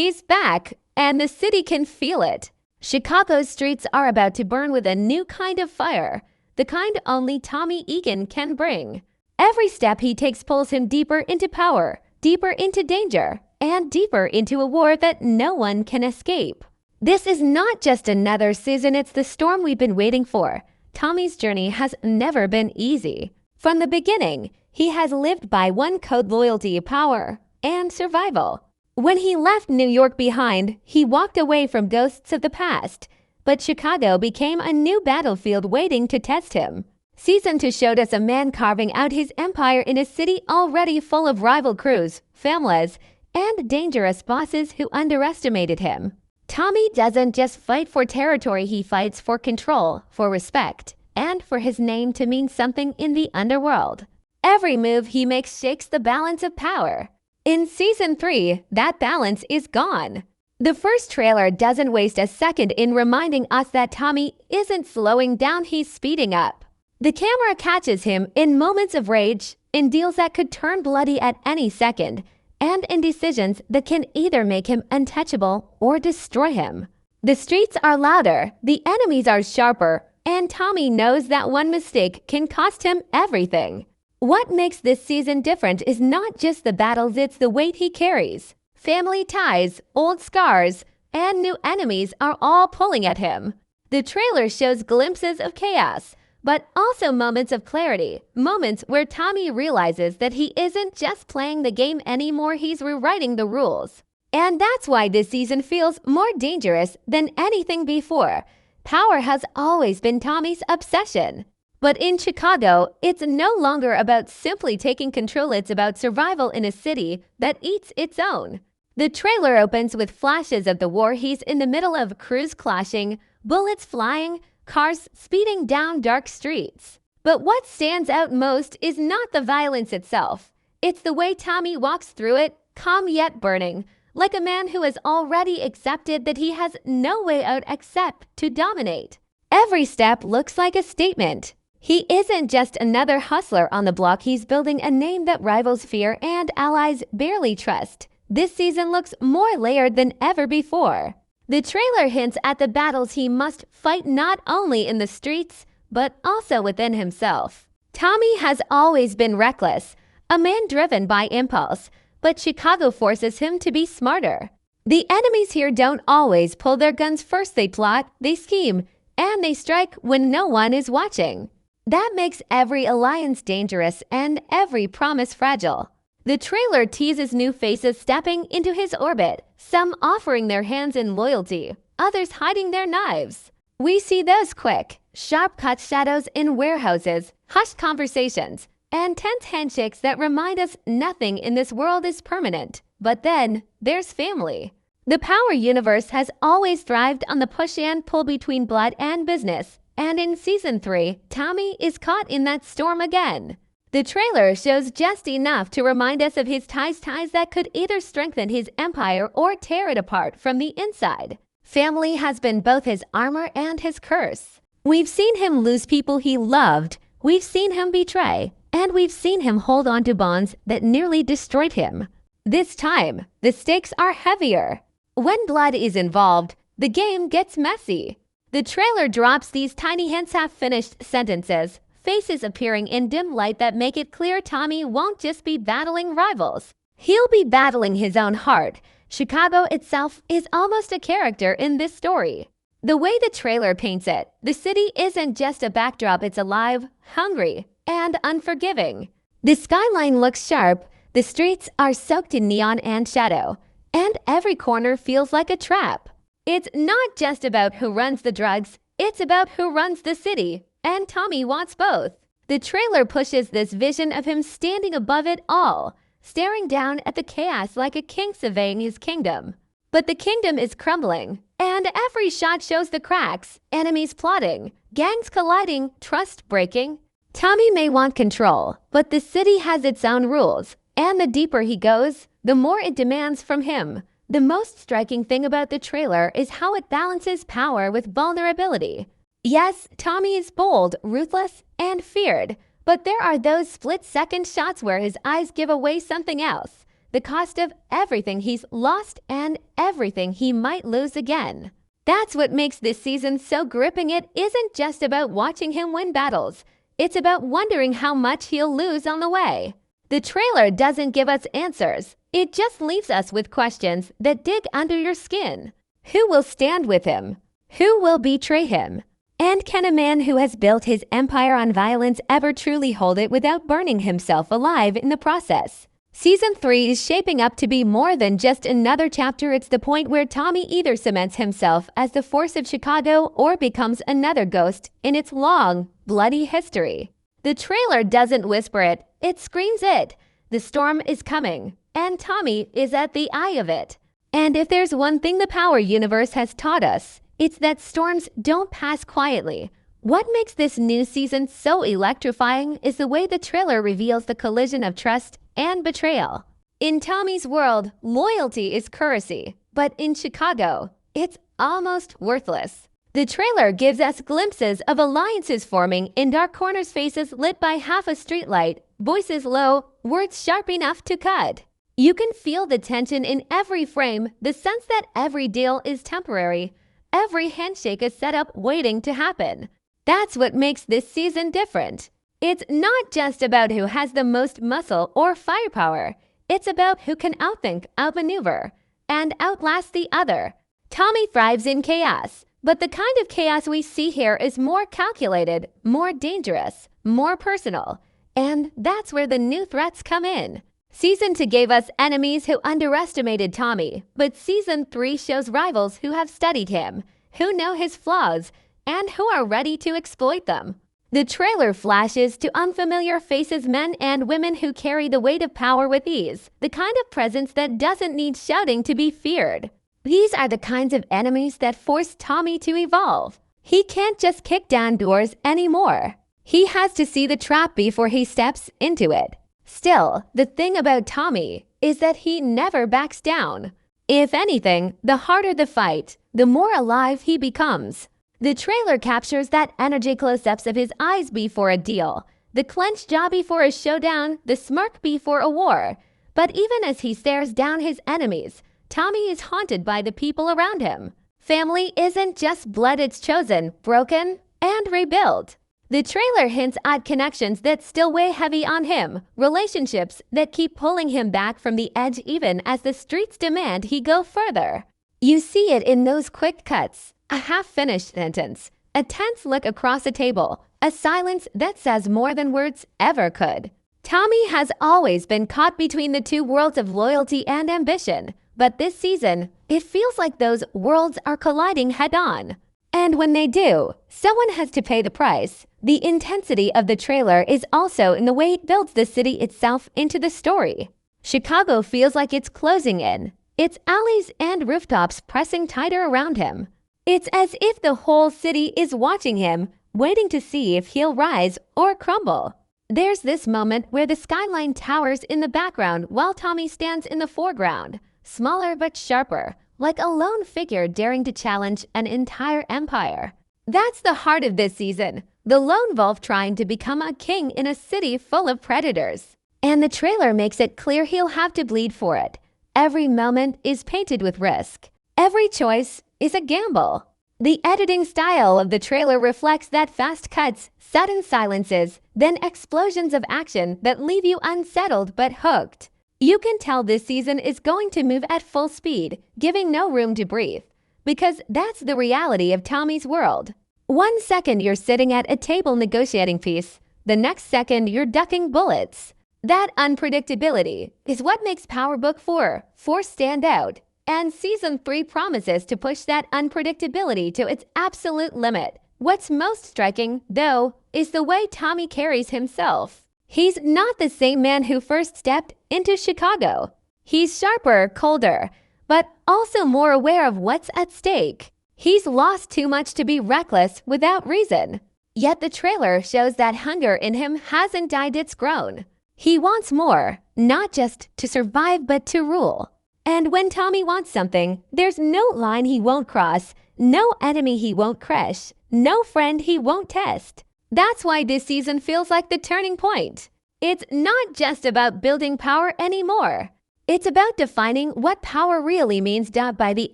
He's back, and the city can feel it. Chicago's streets are about to burn with a new kind of fire, the kind only Tommy Egan can bring. Every step he takes pulls him deeper into power, deeper into danger, and deeper into a war that no one can escape. This is not just another season, it's the storm we've been waiting for. Tommy's journey has never been easy. From the beginning, he has lived by one code: loyalty, power, and survival. When he left New York behind, he walked away from ghosts of the past. But Chicago became a new battlefield waiting to test him. Season 2 showed us a man carving out his empire in a city already full of rival crews, families, and dangerous bosses who underestimated him. Tommy doesn't just fight for territory, he fights for control, for respect, and for his name to mean something in the underworld. Every move he makes shakes the balance of power. In Season 3, that balance is gone. The first trailer doesn't waste a second in reminding us that Tommy isn't slowing down, he's speeding up. The camera catches him in moments of rage, in deals that could turn bloody at any second, and in decisions that can either make him untouchable or destroy him. The streets are louder, the enemies are sharper, and Tommy knows that one mistake can cost him everything. What makes this season different is not just the battles, it's the weight he carries. Family ties, old scars, and new enemies are all pulling at him. The trailer shows glimpses of chaos, but also moments of clarity, moments where Tommy realizes that he isn't just playing the game anymore, he's rewriting the rules. And that's why this season feels more dangerous than anything before. Power has always been Tommy's obsession. But in Chicago, it's no longer about simply taking control, it's about survival in a city that eats its own. The trailer opens with flashes of the war he's in the middle of, crews clashing, bullets flying, cars speeding down dark streets. But what stands out most is not the violence itself. It's the way Tommy walks through it, calm yet burning, like a man who has already accepted that he has no way out except to dominate. Every step looks like a statement. He isn't just another hustler on the block, he's building a name that rivals fear and allies barely trust. This season looks more layered than ever before. The trailer hints at the battles he must fight not only in the streets, but also within himself. Tommy has always been reckless, a man driven by impulse, but Chicago forces him to be smarter. The enemies here don't always pull their guns first, they plot, they scheme, and they strike when no one is watching. That makes every alliance dangerous and every promise fragile. The trailer teases new faces stepping into his orbit, some offering their hands in loyalty, others hiding their knives. We see those quick, sharp-cut shadows in warehouses, hushed conversations, and tense handshakes that remind us nothing in this world is permanent. But then, there's family. The Power universe has always thrived on the push and pull between blood and business. And in Season 3, Tommy is caught in that storm again. The trailer shows just enough to remind us of his ties that could either strengthen his empire or tear it apart from the inside. Family has been both his armor and his curse. We've seen him lose people he loved, we've seen him betray, and we've seen him hold on to bonds that nearly destroyed him. This time, the stakes are heavier. When blood is involved, the game gets messy. The trailer drops these tiny hints, half-finished sentences, faces appearing in dim light that make it clear Tommy won't just be battling rivals. He'll be battling his own heart. Chicago itself is almost a character in this story. The way the trailer paints it, the city isn't just a backdrop, it's alive, hungry, and unforgiving. The skyline looks sharp, the streets are soaked in neon and shadow, and every corner feels like a trap. It's not just about who runs the drugs, it's about who runs the city, and Tommy wants both. The trailer pushes this vision of him standing above it all, staring down at the chaos like a king surveying his kingdom. But the kingdom is crumbling, and every shot shows the cracks, enemies plotting, gangs colliding, trust breaking. Tommy may want control, but the city has its own rules, and the deeper he goes, the more it demands from him. The most striking thing about the trailer is how it balances power with vulnerability. Yes, Tommy is bold, ruthless, and feared, but there are those split-second shots where his eyes give away something else. the cost of everything he's lost and everything he might lose again. That's what makes this season so gripping. It isn't just about watching him win battles. It's about wondering how much he'll lose on the way. The trailer doesn't give us answers. It just leaves us with questions that dig under your skin. Who will stand with him? Who will betray him? And can a man who has built his empire on violence ever truly hold it without burning himself alive in the process? Season 3 is shaping up to be more than just another chapter. It's the point where Tommy either cements himself as the force of Chicago or becomes another ghost in its long, bloody history. The trailer doesn't whisper it, it screams it. The storm is coming, and Tommy is at the eye of it. And if there's one thing the Power universe has taught us, it's that storms don't pass quietly. What makes this new season so electrifying is the way the trailer reveals the collision of trust and betrayal. In Tommy's world, loyalty is currency, but in Chicago, it's almost worthless. The trailer gives us glimpses of alliances forming in dark corners, faces lit by half a streetlight, voices low, words sharp enough to cut. You can feel the tension in every frame, the sense that every deal is temporary. Every handshake is set up waiting to happen. That's what makes this season different. It's not just about who has the most muscle or firepower. It's about who can outthink, outmaneuver, and outlast the other. Tommy thrives in chaos, but the kind of chaos we see here is more calculated, more dangerous, more personal. And that's where the new threats come in. Season 2 gave us enemies who underestimated Tommy, but Season 3 shows rivals who have studied him, who know his flaws, and who are ready to exploit them. The trailer flashes to unfamiliar faces, men and women who carry the weight of power with ease, the kind of presence that doesn't need shouting to be feared. These are the kinds of enemies that force Tommy to evolve. He can't just kick down doors anymore. He has to see the trap before he steps into it. Still, the thing about Tommy is that he never backs down. If anything, the harder the fight, the more alive he becomes. The trailer captures that energy, close-ups of his eyes before a deal, the clenched jaw before a showdown, the smirk before a war. But even as he stares down his enemies, Tommy is haunted by the people around him. Family isn't just blood, it's chosen, broken, and rebuilt. The trailer hints at connections that still weigh heavy on him, relationships that keep pulling him back from the edge even as the streets demand he go further. You see it in those quick cuts, a half-finished sentence, a tense look across a table, a silence that says more than words ever could. Tommy has always been caught between the two worlds of loyalty and ambition, but this season, it feels like those worlds are colliding head-on. And when they do, someone has to pay the price. The intensity of the trailer is also in the way it builds the city itself into the story. Chicago feels like it's closing in, its alleys and rooftops pressing tighter around him. It's as if the whole city is watching him, waiting to see if he'll rise or crumble. There's this moment where the skyline towers in the background while Tommy stands in the foreground, smaller but sharper, like a lone figure daring to challenge an entire empire. That's the heart of this season, the lone wolf trying to become a king in a city full of predators. And the trailer makes it clear he'll have to bleed for it. Every moment is painted with risk. Every choice is a gamble. The editing style of the trailer reflects that: fast cuts, sudden silences, then explosions of action that leave you unsettled but hooked. You can tell this season is going to move at full speed, giving no room to breathe, because that's the reality of Tommy's world. 1 second you're sitting at a table negotiating peace, the next second you're ducking bullets. That unpredictability is what makes Power Book 4 stand out, and Season 3 promises to push that unpredictability to its absolute limit. What's most striking, though, is the way Tommy carries himself. He's not the same man who first stepped into Chicago. He's sharper, colder, but also more aware of what's at stake. He's lost too much to be reckless without reason. Yet the trailer shows that hunger in him hasn't died, it's grown. He wants more, not just to survive but to rule. And when Tommy wants something, there's no line he won't cross, no enemy he won't crush, no friend he won't test. That's why this season feels like the turning point. It's not just about building power anymore. It's about defining what power really means. By the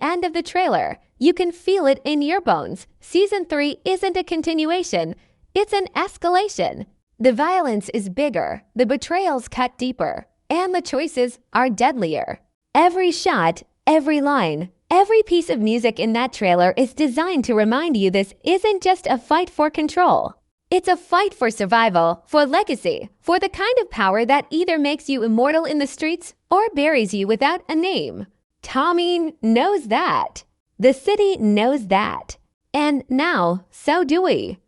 end of the trailer, you can feel it in your bones. Season 3 isn't a continuation, it's an escalation. The violence is bigger, the betrayals cut deeper, and the choices are deadlier. Every shot, every line, every piece of music in that trailer is designed to remind you this isn't just a fight for control. It's a fight for survival, for legacy, for the kind of power that either makes you immortal in the streets or buries you without a name. Tommy knows that. The city knows that. And now, so do we.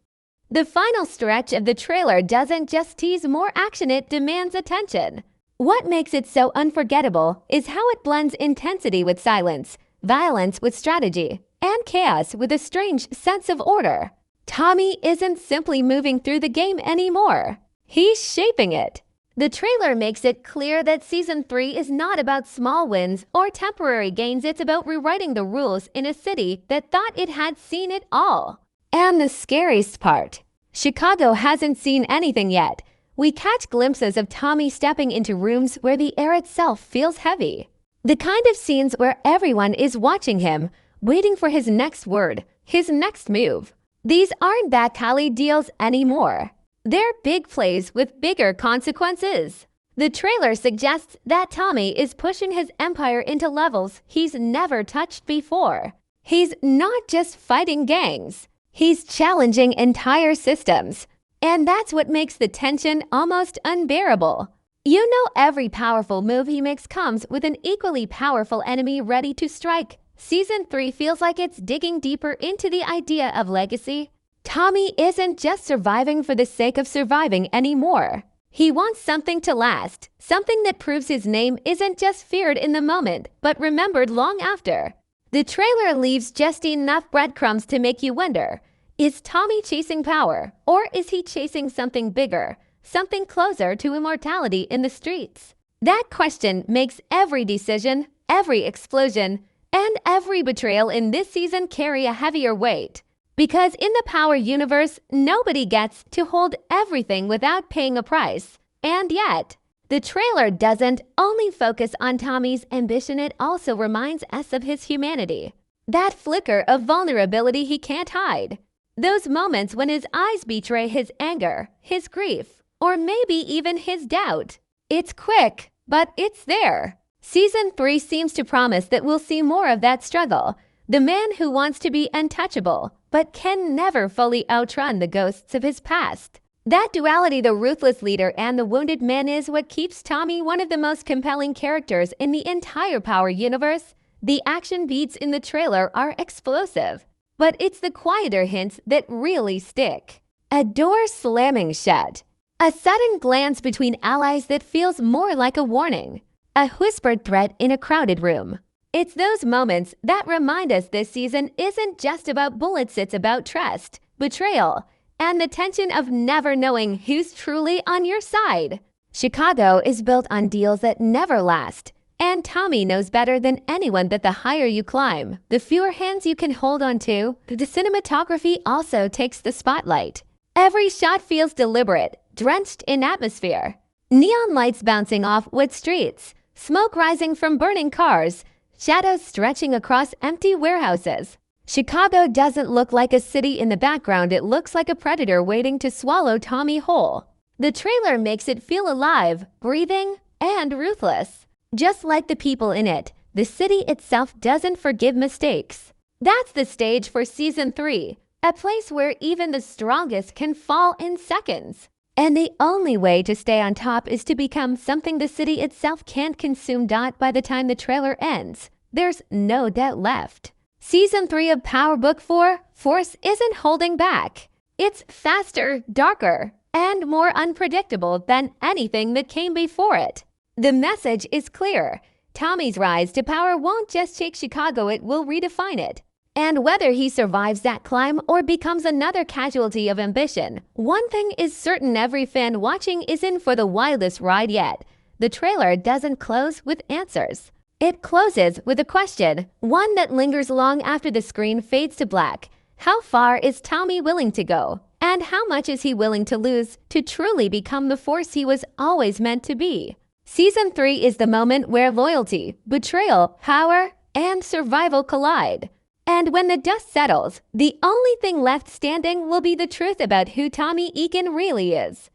The final stretch of the trailer doesn't just tease more action, it demands attention. What makes it so unforgettable is how it blends intensity with silence, violence with strategy, and chaos with a strange sense of order. Tommy isn't simply moving through the game anymore. He's shaping it. The trailer makes it clear that Season 3 is not about small wins or temporary gains. It's about rewriting the rules in a city that thought it had seen it all. And the scariest part, Chicago hasn't seen anything yet. We catch glimpses of Tommy stepping into rooms where the air itself feels heavy. The kind of scenes where everyone is watching him, waiting for his next word, his next move. These aren't back-alley deals anymore. They're big plays with bigger consequences. The trailer suggests that Tommy is pushing his empire into levels he's never touched before. He's not just fighting gangs. He's challenging entire systems. And that's what makes the tension almost unbearable. You know, every powerful move he makes comes with an equally powerful enemy ready to strike. Season 3 feels like it's digging deeper into the idea of legacy. Tommy isn't just surviving for the sake of surviving anymore. He wants something to last, something that proves his name isn't just feared in the moment, but remembered long after. The trailer leaves just enough breadcrumbs to make you wonder, is Tommy chasing power, or is he chasing something bigger, something closer to immortality in the streets? That question makes every decision, every explosion, and every betrayal in this season carry a heavier weight. Because in the Power universe, nobody gets to hold everything without paying a price. And yet, the trailer doesn't only focus on Tommy's ambition, it also reminds us of his humanity. That flicker of vulnerability he can't hide. Those moments when his eyes betray his anger, his grief, or maybe even his doubt. It's quick, but it's there. Season 3 seems to promise that we'll see more of that struggle. The man who wants to be untouchable, but can never fully outrun the ghosts of his past. That duality, the ruthless leader and the wounded man, is what keeps Tommy one of the most compelling characters in the entire Power universe. The action beats in the trailer are explosive, but it's the quieter hints that really stick. A door slamming shut. A sudden glance between allies that feels more like a warning. A whispered threat in a crowded room. It's those moments that remind us this season isn't just about bullets, it's about trust, betrayal, and the tension of never knowing who's truly on your side. Chicago is built on deals that never last, and Tommy knows better than anyone that the higher you climb, the fewer hands you can hold on to. The cinematography also takes the spotlight. Every shot feels deliberate, drenched in atmosphere. Neon lights bouncing off wet streets, smoke rising from burning cars, shadows stretching across empty warehouses. Chicago doesn't look like a city in the background, it looks like a predator waiting to swallow Tommy whole. The trailer makes it feel alive, breathing, and ruthless. Just like the people in it, the city itself doesn't forgive mistakes. That's the stage for Season 3, a place where even the strongest can fall in seconds. And the only way to stay on top is to become something the city itself can't consume. By the time the trailer ends, there's no doubt left. Season 3 of Power Book 4, Force isn't holding back. It's faster, darker, and more unpredictable than anything that came before it. The message is clear. Tommy's rise to power won't just shake Chicago, it will redefine it. And whether he survives that climb or becomes another casualty of ambition, one thing is certain: every fan watching is in for the wildest ride yet. The trailer doesn't close with answers. It closes with a question, one that lingers long after the screen fades to black. How far is Tommy willing to go? And how much is he willing to lose to truly become the force he was always meant to be? Season 3 is the moment where loyalty, betrayal, power, and survival collide. And when the dust settles, the only thing left standing will be the truth about who Tommy Egan really is.